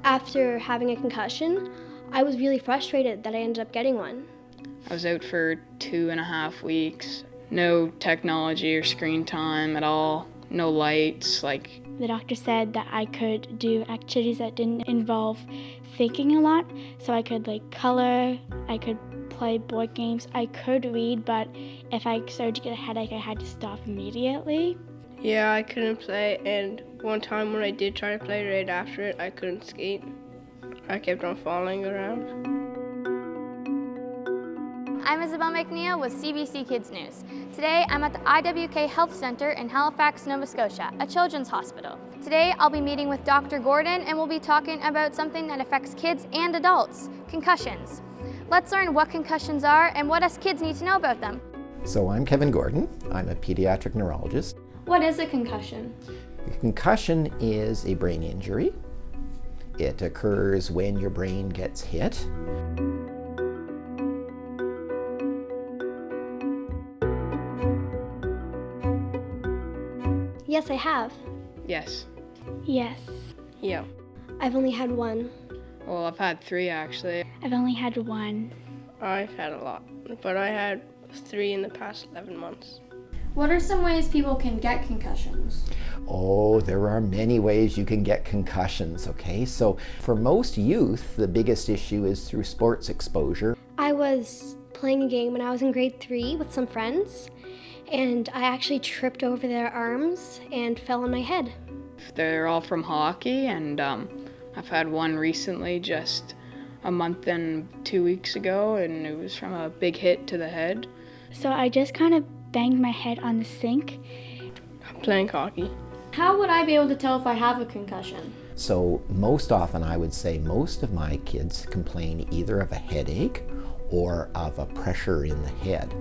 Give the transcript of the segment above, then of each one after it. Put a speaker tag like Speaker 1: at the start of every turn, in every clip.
Speaker 1: After having a concussion, I was really frustrated that I ended up getting one.
Speaker 2: I was out for 2.5 weeks. No technology or screen time at all. No lights.
Speaker 3: The doctor said that I could do activities that didn't involve thinking a lot. So I could color, I could play board games, I could read, but if I started to get a headache, I had to stop immediately.
Speaker 4: Yeah, I couldn't play, and one time when I did try to play right after it, I couldn't skate. I kept on falling around.
Speaker 5: I'm Isabel McNeil with CBC Kids News. Today I'm at the IWK Health Center in Halifax, Nova Scotia, a children's hospital. Today I'll be meeting with Dr. Gordon and we'll be talking about something that affects kids and adults, concussions. Let's learn what concussions are and what us kids need to know about them.
Speaker 6: So I'm Kevin Gordon. I'm a pediatric neurologist.
Speaker 5: What is a concussion?
Speaker 6: A concussion is a brain injury. It occurs when your brain gets hit.
Speaker 1: Yes, I have.
Speaker 2: Yes.
Speaker 3: Yes.
Speaker 4: Yeah.
Speaker 1: I've only had one.
Speaker 2: Well, I've had 3 actually.
Speaker 3: I've only had one.
Speaker 4: I've had a lot, but I had 3 in the past 11 months.
Speaker 5: What are some ways people can get concussions?
Speaker 6: Oh, there are many ways you can get concussions, okay? So for most youth, the biggest issue is through sports exposure.
Speaker 1: I was playing a game when I was in grade 3 with some friends, and I actually tripped over their arms and fell on my head.
Speaker 2: They're all from hockey, and I've had one recently just a month and 2 weeks ago, and it was from a big hit to the head.
Speaker 3: So I just kind of banged my head on the sink.
Speaker 4: Playing hockey.
Speaker 5: How would I be able to tell if I have a concussion?
Speaker 6: So most often I would say most of my kids complain either of a headache or of a pressure in the head.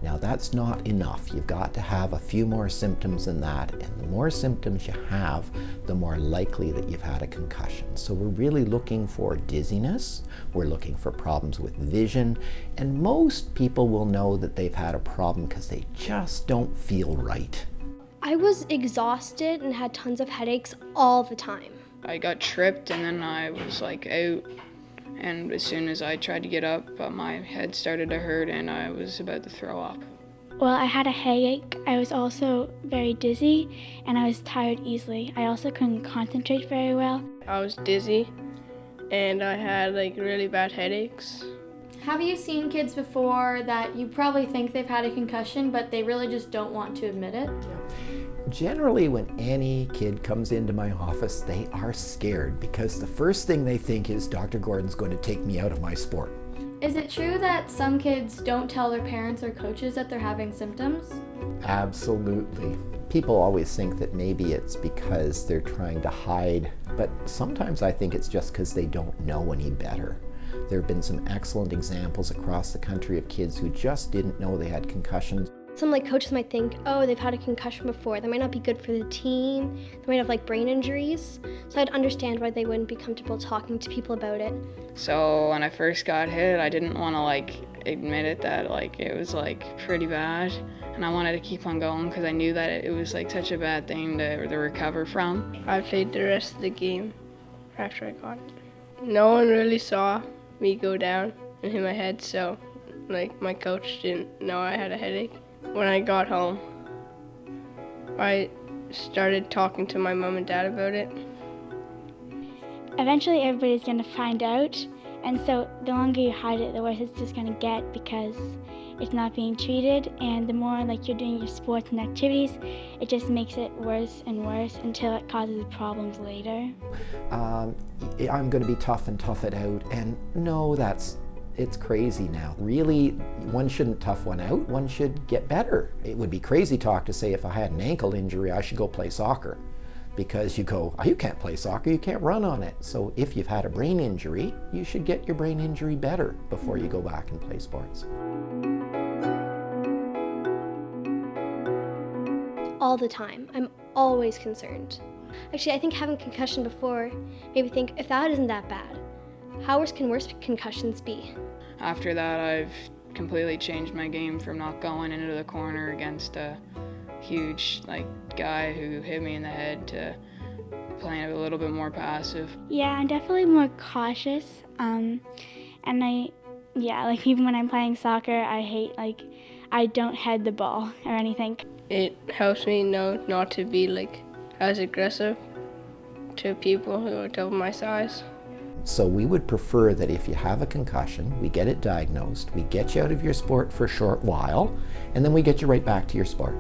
Speaker 6: Now that's not enough. You've got to have a few more symptoms than that, and the more symptoms you have, the more likely that you've had a concussion. So we're really looking for dizziness, we're looking for problems with vision, and most people will know that they've had a problem because they just don't feel right.
Speaker 1: I was exhausted and had tons of headaches all the time.
Speaker 2: I got tripped and then I was out, and as soon as I tried to get up, my head started to hurt and I was about to throw up.
Speaker 3: Well, I had a headache. I was also very dizzy and I was tired easily. I also couldn't concentrate very well.
Speaker 4: I was dizzy, and I had really bad headaches.
Speaker 5: Have you seen kids before that you probably think they've had a concussion, but they really just don't want to admit it?
Speaker 6: Generally, when any kid comes into my office, they are scared because the first thing they think is Dr. Gordon's going to take me out of my sport.
Speaker 5: Is it true that some kids don't tell their parents or coaches that they're having symptoms?
Speaker 6: Absolutely. People always think that maybe it's because they're trying to hide, but sometimes I think it's just because they don't know any better. There have been some excellent examples across the country of kids who just didn't know they had concussions.
Speaker 1: Some coaches might think, oh, they've had a concussion before. That might not be good for the team. They might have brain injuries. So I'd understand why they wouldn't be comfortable talking to people about it.
Speaker 2: So when I first got hit, I didn't want to admit it that it was pretty bad, and I wanted to keep on going because I knew that it was such a bad thing to recover from.
Speaker 4: I played the rest of the game after I got it. No one really saw me go down and hit my head, so my coach didn't know I had a headache. When I got home, I started talking to my mom and dad about it.
Speaker 3: Eventually everybody's going to find out, and so the longer you hide it, the worse it's just going to get because it's not being treated, and the more you're doing your sports and activities, it just makes it worse and worse until it causes problems later.
Speaker 6: I'm going to be tough and tough it out, and no, it's crazy now. Really, one shouldn't tough one out, one should get better. It would be crazy talk to say if I had an ankle injury, I should go play soccer. Because you go, oh, you can't play soccer, you can't run on it. So if you've had a brain injury, you should get your brain injury better before you go back and play sports.
Speaker 1: All the time. I'm always concerned. Actually, I think having a concussion before made me think, if that isn't that bad, how worse can concussions be?
Speaker 2: After that, I've completely changed my game from not going into the corner against a huge guy who hit me in the head to playing a little bit more passive.
Speaker 3: Yeah, I'm definitely more cautious. And like even when I'm playing soccer, I don't head the ball or anything.
Speaker 4: It helps me know not to be like as aggressive to people who are double my size.
Speaker 6: So we would prefer that if you have a concussion, we get it diagnosed, we get you out of your sport for a short while, and then we get you right back to your sport.